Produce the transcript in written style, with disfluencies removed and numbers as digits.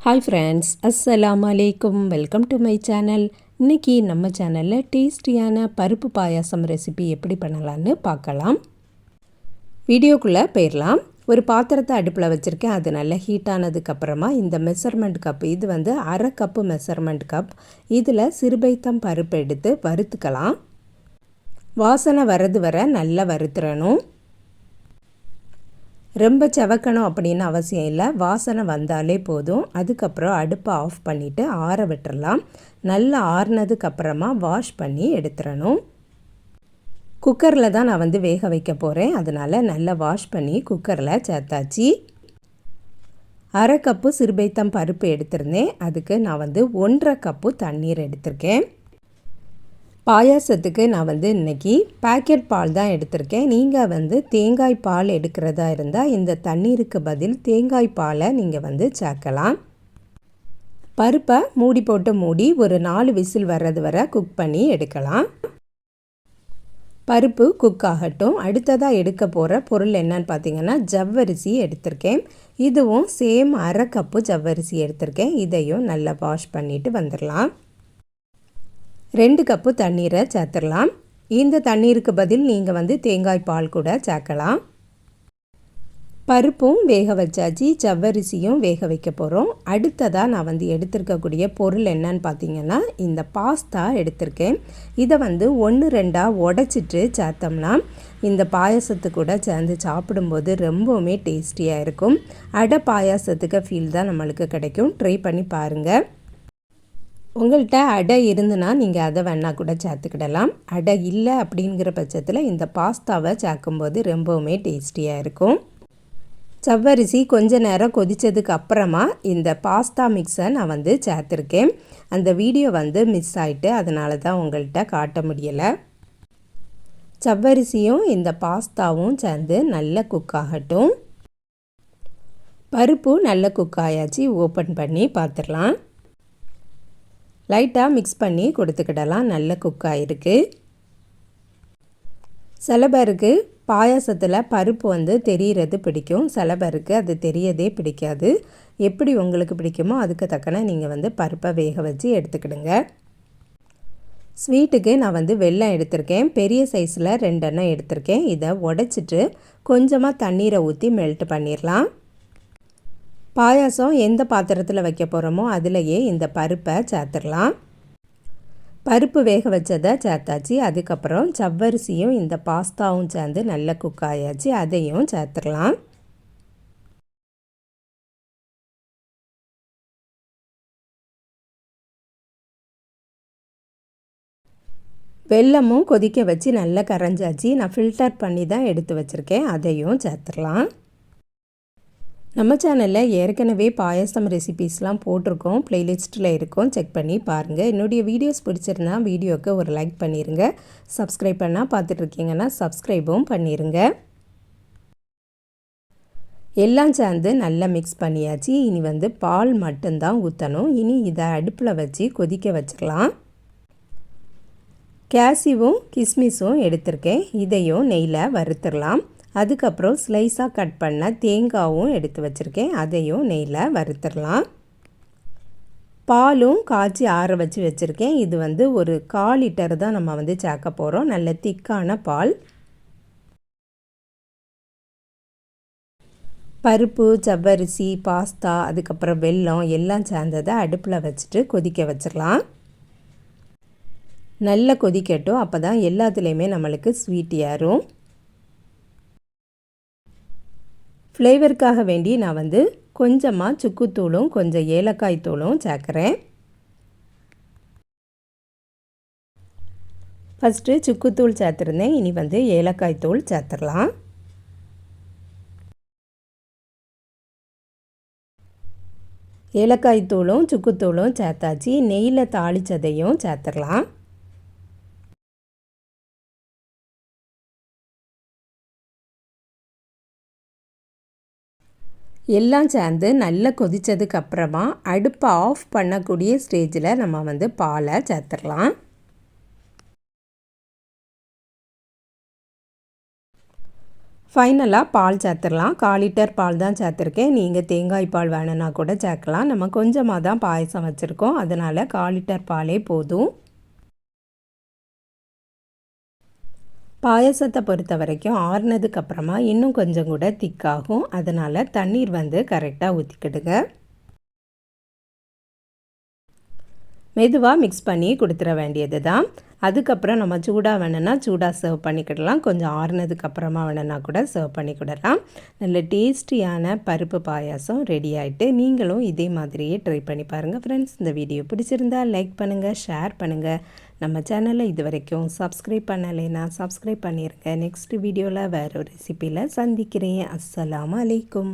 Hi friends, அஸ்ஸலாமு அலைக்கும். Welcome to my channel. இன்றைக்கி நம்ம சேனலில் டேஸ்டியான பருப்பு பாயாசம் ரெசிபி எப்படி பண்ணலான்னு பார்க்கலாம். வீடியோக்குள்ளே போயிடலாம். ஒரு பாத்திரத்தை அடுப்பில் வச்சுருக்கேன். அது நல்லா ஹீட் ஆனதுக்கப்புறமா இந்த மெஷர்மெண்ட் கப், இது வந்து அரை கப்பு மெஷர்மெண்ட் கப், இதில் சிறுபைத்தம் பருப்பு எடுத்து வறுத்துக்கலாம். வாசனை வர்றது வர நல்லா வறுத்துறணும். ரொம்ப செவக்கணும் அப்படின்னு அவசியம் இல்லை, வாசனை வந்தாலே போதும். அதுக்கப்புறம் அடுப்பை ஆஃப் பண்ணிவிட்டு ஆற விட்டுறலாம். நல்லா ஆறுனதுக்கப்புறமா வாஷ் பண்ணி எடுத்துடணும். குக்கரில் தான் நான் வந்து வேக வைக்க போகிறேன். அதனால் நல்லா வாஷ் பண்ணி குக்கரில் சேர்த்தாச்சு. அரை கப்பு சிறுபைத்தம் பருப்பு எடுத்திருந்தேன். அதுக்கு நான் வந்து 1.5 கப்பு தண்ணீர் எடுத்திருக்கேன். பாயாசத்துக்கு நான் வந்து இன்றைக்கி பேக்கெட் பால் தான் எடுத்திருக்கேன். நீங்கள் வந்து தேங்காய் பால் எடுக்கிறதா இருந்தால் இந்த தண்ணீருக்கு பதில் தேங்காய் பாலை நீங்கள் வந்து சேர்க்கலாம். பருப்பை மூடி போட்டு மூடி ஒரு 4 விசில் வர்றது வரை குக் பண்ணி எடுக்கலாம். பருப்பு குக் ஆகட்டும். அடுத்ததாக எடுக்க போகிற பொருள் என்னன்னு பார்த்தீங்கன்னா ஜவ்வரிசி எடுத்திருக்கேன். இதுவும் சேம் அரை கப்பு ஜவ்வரிசி எடுத்திருக்கேன். இதையும் நல்லா வாஷ் பண்ணிவிட்டு வந்துடலாம். 2 கப்பு தண்ணீரை சேர்த்துடலாம். இந்த தண்ணீருக்கு பதில் நீங்கள் வந்து தேங்காய் பால் கூட சேர்க்கலாம். பருப்பும் வேக வச்சாச்சு, ஜவ்வரிசியும் வேக வைக்க போகிறோம். அடுத்ததாக நான் வந்து எடுத்திருக்கக்கூடிய பொருள் என்னன்னு பார்த்தீங்கன்னா இந்த பாஸ்தா எடுத்திருக்கேன். இதை வந்து 1-2 உடைச்சிட்டு சேர்த்தோம்னா இந்த பாயாசத்து கூட சேர்ந்து சாப்பிடும்போது ரொம்பவுமே டேஸ்டியாக இருக்கும். அடை பாயாசத்துக்கு ஃபீல் தான் நம்மளுக்கு கிடைக்கும். ட்ரை பண்ணி பாருங்கள். உங்கள்கிட்ட அடை இருந்துன்னா நீங்கள் அதை வேணால் கூட சேர்த்துக்கிடலாம். அடை இல்லை அப்படிங்கிற பட்சத்தில் இந்த பாஸ்தாவை சேர்க்கும்போது ரொம்பவுமே டேஸ்டியாக இருக்கும். ஜவ்வரிசி கொஞ்ச நேரம் கொதித்ததுக்கு அப்புறமா இந்த பாஸ்தா மிக்ஸை நான் வந்து சேர்த்துருக்கேன். அந்த வீடியோ வந்து மிஸ் ஆகிட்டு அதனால தான் உங்கள்கிட்ட காட்ட முடியலை. ஜவ்வரிசியும் இந்த பாஸ்தாவும் சேர்ந்து நல்லா குக் ஆகட்டும். பருப்பு நல்லா குக் ஆயாச்சு. ஓப்பன் பண்ணி பார்த்துடலாம். லைட்டாக மிக்ஸ் பண்ணி கொடுத்துக்கிடலாம். நல்ல குக் ஆகிருக்கு. சில பேருக்கு பாயாசத்தில் பருப்பு வந்து தெரிகிறது பிடிக்கும், சில பேருக்கு அது தெரியதே பிடிக்காது. எப்படி உங்களுக்கு பிடிக்குமோ அதுக்கு தக்கன நீங்கள் வந்து பருப்பை வேக வச்சு எடுத்துக்கிடுங்க. ஸ்வீட்டுக்கு நான் வந்து வெல்லம் எடுத்திருக்கேன். பெரிய சைஸில் 2 எண்ணெய் எடுத்திருக்கேன். இதை உடைச்சிட்டு கொஞ்சமாக தண்ணீரை ஊற்றி மெல்ட் பண்ணிடலாம். பாயாசம் எந்த பாத்திரத்தில் வைக்க போகிறோமோ அதிலையே இந்த பருப்பை சேர்த்துடலாம். பருப்பு வேக வச்சதை சேர்த்தாச்சு. அதுக்கப்புறம் ஜவ்வரிசியும் இந்த பாஸ்தாவும் சேர்ந்து நல்லா குக் ஆயாச்சு. அதையும் சேர்த்துடலாம். வெல்லமும் கொதிக்க வச்சு நல்லா கரைஞ்சாச்சு. நான் ஃபில்டர் பண்ணி தான் எடுத்து வச்சுருக்கேன். அதையும் சேர்த்துடலாம். நம்ம சேனலில் ஏற்கனவே பாயாசம் ரெசிபீஸ்லாம் போட்டிருக்கோம், ப்ளேலிஸ்ட்டில் இருக்கும், செக் பண்ணி பாருங்கள். என்னுடைய வீடியோஸ் பிடிச்சிருந்தா வீடியோவுக்கு ஒரு லைக் பண்ணிடுங்க. சப்ஸ்கிரைப் பண்ணால் பார்த்துட்ருக்கீங்கன்னா சப்ஸ்கிரைபும் பண்ணிடுங்க. எல்லாம் சேர்ந்து நல்லா மிக்ஸ் பண்ணியாச்சு. இனி வந்து பால் மட்டும்தான் ஊற்றணும். இனி இதை அடுப்பில் வச்சு கொதிக்க வச்சுக்கலாம். கேசிவும் கிஸ்மிஸும் எடுத்திருக்கேன். இதையும் நெய்யில் வறுத்துடலாம். அதுக்கப்புறம் ஸ்லைஸாக கட் பண்ண தேங்காயும் எடுத்து வச்சுருக்கேன். அதையும் நெய்யில் வறுத்துடலாம். பாலும் காய்ச்சி ஆற வச்சு வச்சுருக்கேன். இது வந்து ஒரு 1/4 லிட்டர் தான் நம்ம வந்து சேர்க்க போகிறோம். நல்ல திக்கான பால். பருப்பு, ஜவ்வரிசி, பாஸ்தா, அதுக்கப்புறம் வெல்லம் எல்லாம் சேர்ந்ததை அடுப்பில் வச்சுட்டு கொதிக்க வச்சிடலாம். நல்லா கொதிக்கட்டும். அப்போ தான் எல்லாத்துலேயுமே நம்மளுக்கு ஸ்வீட் ஏறும். ஃப்ளேவருக்காக வேண்டி நான் வந்து கொஞ்சமாக சுக்குத்தூளும் கொஞ்சம் ஏலக்காய் தூளும் சேர்க்குறேன். ஃபஸ்ட்டு சுக்குத்தூள் சேர்த்துருந்தேன். இனி வந்து ஏலக்காய் தூள் சேர்த்துடலாம். ஏலக்காய் தூளும் சுக்குத்தூளும் சேர்த்தாச்சு. நெய்யில் தாளித்ததையும் சேர்த்துடலாம். எல்லாம் சேர்ந்து நல்லா கொதித்ததுக்கு அப்புறமா அடுப்பை ஆஃப் பண்ணக்கூடிய ஸ்டேஜில் நம்ம வந்து பாலை சேர்த்துடலாம். ஃபைனலாக பால் சேர்த்துடலாம். 1/4 லிட்டர் பால் தான் சேர்த்துருக்கேன். நீங்கள் தேங்காய் பால் வேணும்னா கூட சேர்க்கலாம். நம்ம கொஞ்சமாக தான் பாயசம் வச்சுருக்கோம், அதனால் 1/4 லிட்டர் பாலே போதும். பாயசத்தை பொறுத்த வரைக்கும் ஆறுனதுக்கப்புறமா இன்னும் கொஞ்சம் கூட திக்காகும், அதனால் தண்ணீர் வந்து கரெக்டாக ஊற்றிக்கிடுங்க. மெதுவாக மிக்ஸ் பண்ணி கொடுத்துட வேண்டியது தான். அதுக்கப்புறம் நம்ம சூடாக வேணும்னா சூடாக சர்வ் பண்ணிக்கிடலாம், கொஞ்சம் ஆறுனதுக்கப்புறமா வேணும்னா கூட சர்வ் பண்ணிக்கிடலாம். நல்ல டேஸ்டியான பருப்பு பாயாசம் ரெடி ஆகிட்டு, நீங்களும் இதே மாதிரியே ட்ரை பண்ணி பாருங்கள் ஃப்ரெண்ட்ஸ். இந்த வீடியோ பிடிச்சிருந்தால் லைக் பண்ணுங்கள், ஷேர் பண்ணுங்கள். நம்ம சேனலை இது வரைக்கும் சப்ஸ்கிரைப் பண்ணலைன்னா சப்ஸ்கிரைப் பண்ணிடுங்க. நெக்ஸ்ட் வீடியோவில் வேறு ஒரு ரெசிப்பியில் சந்திக்கிறேன். அஸ்ஸலாமு அலைக்கும்.